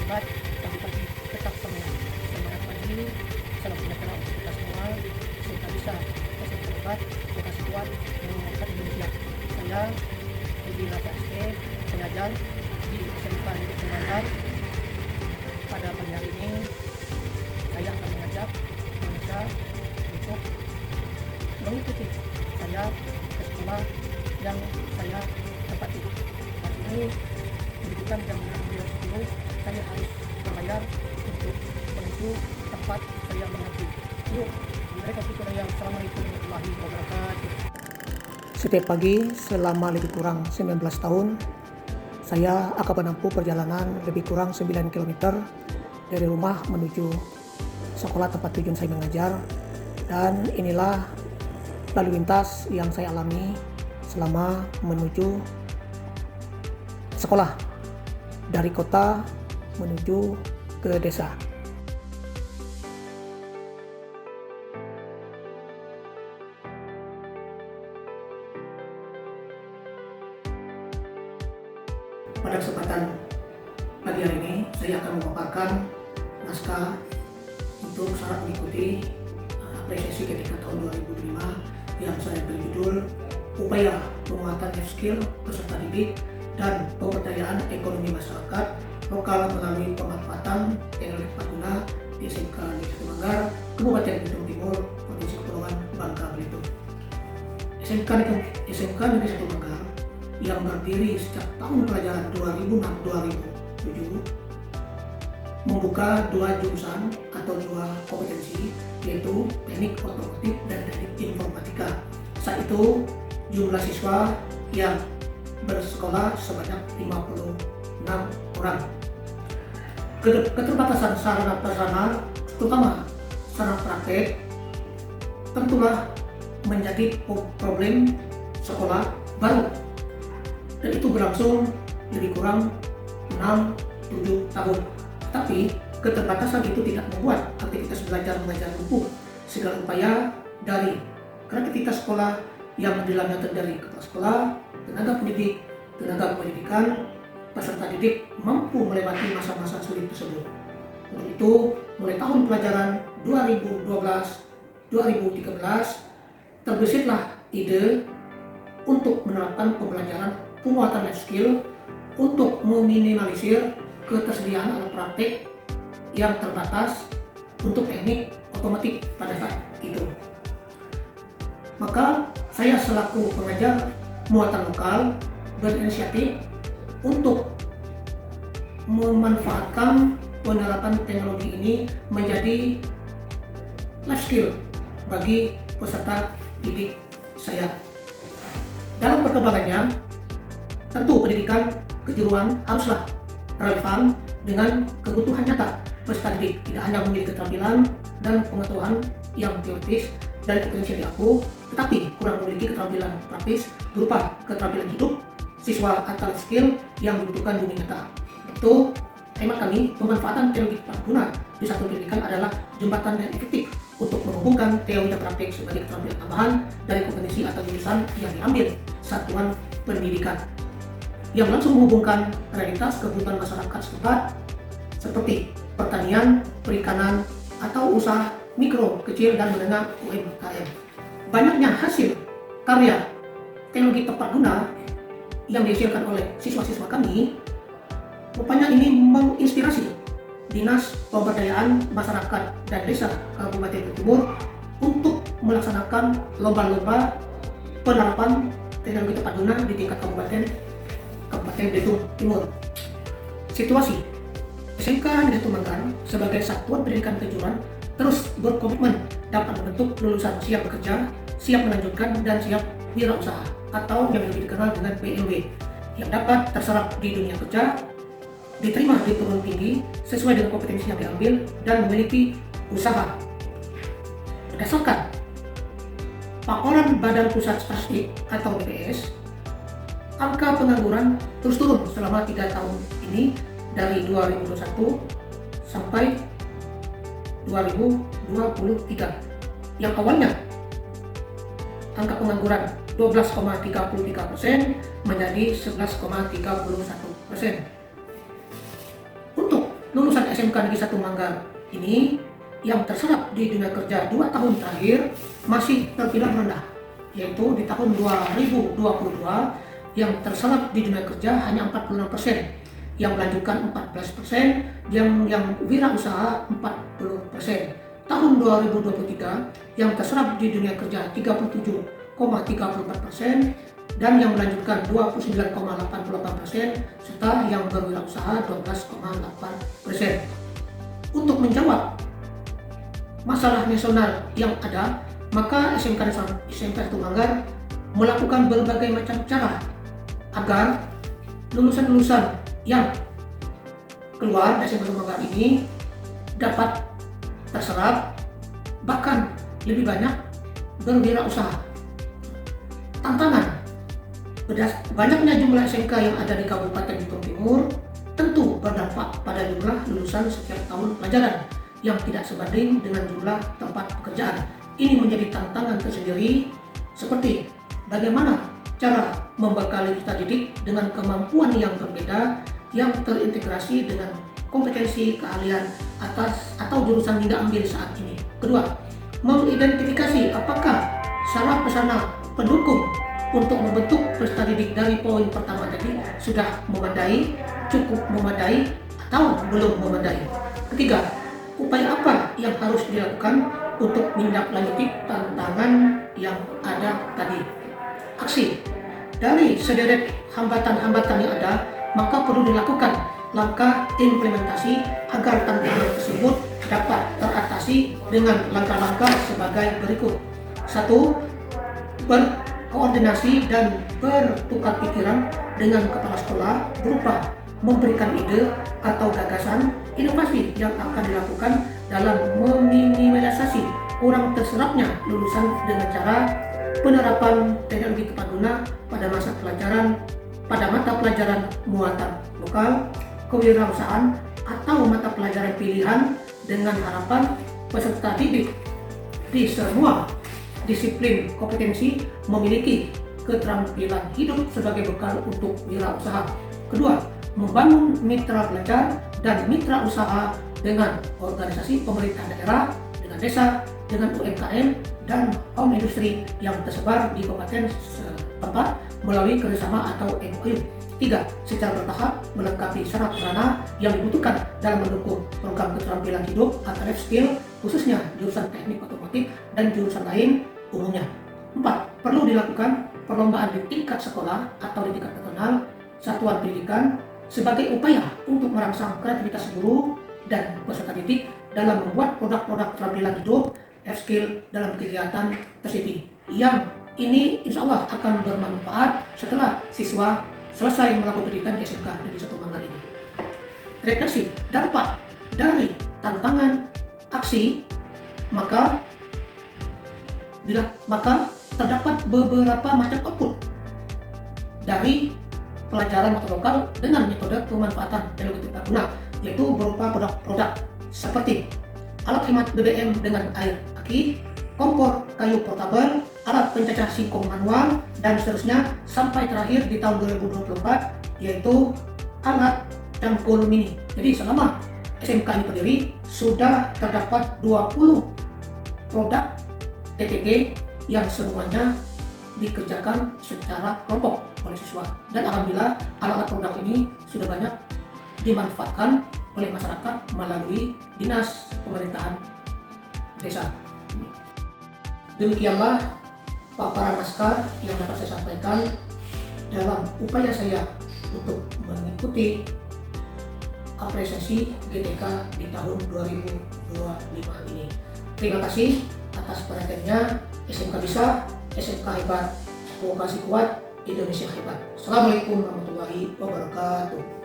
sahabat, pagi-pagi tetap semangat pagi. Salam sejahtera untuk kita semua. Semoga bisa kasih sahabat, kasih kuat menguatkan Indonesia. Saya Edi Rafa ST, pengajar di SMK Negeri Kembangan. Pada pagi hari ini saya akan mengajak mereka untuk mengikuti saya ke sekolah yang saya tempati. Hari ini pendidikan jam 9.10 saya harus berbayar untuk menuju tempat saya mengaji. Yuk, mereka itu yang Assalamualaikum warahmatullahi wabarakatuh. Setiap pagi selama lebih kurang 19 tahun saya akan menempuh perjalanan lebih kurang 9 km dari rumah menuju sekolah tempat tujuan saya mengajar, dan inilah lalu lintas yang saya alami selama menuju sekolah dari kota menuju ke desa. Pada kesempatan pagi hari ini saya akan memaparkan naskah untuk syarat mengikuti apresiasi ketika tahun 2005 yang saya beri judul Upaya Penguatan Life Skill Peserta Didik dan Pemberdayaan Ekonomi Masyarakat Lokal melalui pemanfaatan teknologi tepat guna di SMK Negeri Kembangan, Kabupaten Belitung Timur, Provinsi Kepulauan Bangka Belitung. SMK Negeri Kembangan yang berdiri sejak tahun pelajaran 2006-2007 membuka dua jurusan atau dua kompetensi, yaitu teknik otomotif dan teknik informatika. Saat itu jumlah siswa yang bersekolah sebanyak 56 orang. Keterbatasan sarana prasarana, terutama sarana praktek, tentulah menjadi problem sekolah baru, dan itu berlangsung lebih kurang 6-7 tahun. Tapi keterbatasan itu tidak membuat aktivitas belajar mengajar lumpuh. Segala upaya dari kreativitas sekolah yang mendilamnya dari kepala sekolah, tenaga pendidik, tenaga pendidikan, peserta didik mampu melewati masa-masa sulit tersebut. Untuk itu, mulai tahun pelajaran 2012-2013 terbesitlah ide untuk menerapkan pembelajaran penguatan life skill untuk meminimalisir ketersediaan alat praktik yang terbatas untuk teknik otomotif pada saat itu. Maka saya selaku pengajar muatan lokal berinisiatif untuk memanfaatkan penerapan teknologi ini menjadi life skill bagi peserta didik saya. Dalam perkembangannya, tentu pendidikan kejuruan haruslah relevan dengan kebutuhan nyata peserta didik, tidak hanya memiliki keterampilan dan pengetahuan yang teoritis dari potensi yang diaku, tetapi kurang memiliki keterampilan praktis berupa keterampilan hidup siswa atau skill yang dibutuhkan dunia nyata. Itu hemat kami, pemanfaatan teknologi tepat guna di satu pendidikan adalah jembatan yang efektif untuk menghubungkan teori dan praktik sebagai keterampilan tambahan dari kompetensi atau jurusan yang diambil satuan pendidikan, yang langsung menghubungkan realitas kebutuhan masyarakat setempat seperti pertanian, perikanan, atau usaha mikro, kecil, dan menengah UMKM. Banyaknya hasil karya teknologi tepat guna yang dihasilkan oleh siswa-siswa kami, rupanya ini menginspirasi Dinas Pemberdayaan Masyarakat dan Desa Kabupaten Belitung Timur untuk melaksanakan lomba-lomba penerapan teknologi tepat guna di tingkat Kabupaten Belitung Timur. Situasi SMK Negeri Kembangan sebagai satuan pendidikan kejuruan terus berkomitmen dapat membentuk lulusan siap bekerja, siap melanjutkan, dan siap wirausaha atau yang lebih dikenal dengan PLW, yang dapat terserap di dunia kerja, diterima di perguruan tinggi sesuai dengan kompetensi yang diambil, dan memiliki usaha. Berdasarkan Paparan Badan Pusat Statistik atau BPS, angka pengangguran terus turun selama 3 tahun ini dari 2021 sampai 2023. Yang awalnya angka pengangguran 12,33% menjadi 11,31%. Untuk lulusan SMK Negeri 1 Manggar ini yang terserap di dunia kerja 2 tahun terakhir masih terbilang rendah, yaitu di tahun 2022 yang terserap di dunia kerja hanya 46%, yang melanjutkan 14%, yang wirausaha 40%. Tahun 2023 yang terserap di dunia kerja 37,34%, dan yang melanjutkan 29,88%, serta yang berwirausaha 12,8%. Untuk menjawab masalah nasional yang ada, maka SMK 1 Manggar melakukan berbagai macam cara agar lulusan-lulusan yang keluar dari SMK 1 Manggar ini dapat terserap, bahkan lebih banyak berwirausaha. Tantangan banyaknya jumlah SMK yang ada di Kabupaten Bitung Timur tentu berdampak pada jumlah lulusan setiap tahun pelajaran yang tidak sebanding dengan jumlah tempat pekerjaan. Ini menjadi tantangan tersendiri, seperti bagaimana cara membekali peserta didik dengan kemampuan yang berbeda yang terintegrasi dengan kompetensi, keahlian atau jurusan yang diambil saat ini. Kedua, mengidentifikasi apakah sarana pendukung untuk membentuk peserta didik dari poin pertama tadi sudah memadai, cukup memadai, atau belum memadai. Ketiga, upaya apa yang harus dilakukan untuk menindaklanjuti tantangan yang ada tadi. Aksi. Dari sederet hambatan-hambatan yang ada, maka perlu dilakukan langkah implementasi agar tantangan tersebut dapat teratasi dengan langkah-langkah sebagai berikut. 1. Berkoordinasi dan bertukar pikiran dengan kepala sekolah berupa memberikan ide atau gagasan inovasi yang akan dilakukan dalam meminimalisasi kurang terserapnya lulusan dengan cara penerapan teknologi tepat guna pada mata pelajaran muatan lokal, kewirausahaan, atau mata pelajaran pilihan, dengan harapan peserta didik di semua disiplin kompetensi memiliki keterampilan hidup sebagai bekal untuk wirausaha. Kedua, membangun mitra belajar dan mitra usaha dengan organisasi pemerintah daerah, dengan desa, dengan UMKM dan home industri yang tersebar di kabupaten setempat melalui kerjasama atau MOU. 3. Secara bertahap melengkapi syarat sarana yang dibutuhkan dalam mendukung program keterampilan hidup atau life skill, khususnya jurusan teknik otomotif dan jurusan lain umumnya. 4. Perlu dilakukan perlombaan di tingkat sekolah atau di tingkat nasional satuan pendidikan sebagai upaya untuk merangsang kreativitas guru dan peserta didik dalam membuat produk-produk keterampilan hidup, life skill dalam kegiatan tersebut. Yang ini insya Allah akan bermanfaat setelah siswa selesai melakukan pendidikan di SMK Negeri 1 Manggar ini. Refleksi dampak dari tantangan aksi, maka terdapat beberapa macam output dari pelajaran metode lokal dengan metode pemanfaatan teknologi tepat guna, yaitu berupa produk-produk seperti alat hemat BBM dengan air aki, kompor kayu portabel, alat pencacah singkong manual, dan seterusnya sampai terakhir di tahun 2024 yaitu alat dangkul mini. Jadi selama SMK ini berdiri sudah terdapat 20 produk TTG yang semuanya dikerjakan secara kelompok oleh siswa, dan alhamdulillah alat-alat produk ini sudah banyak dimanfaatkan oleh masyarakat melalui dinas pemerintahan desa. Demikianlah paparan naskah yang dapat saya sampaikan dalam upaya saya untuk mengikuti apresiasi GTK di tahun 2025 ini. Terima kasih atas perhatiannya. SMK bisa, SMK hebat, vokasi kuat, Indonesia hebat. Assalamualaikum warahmatullahi wabarakatuh.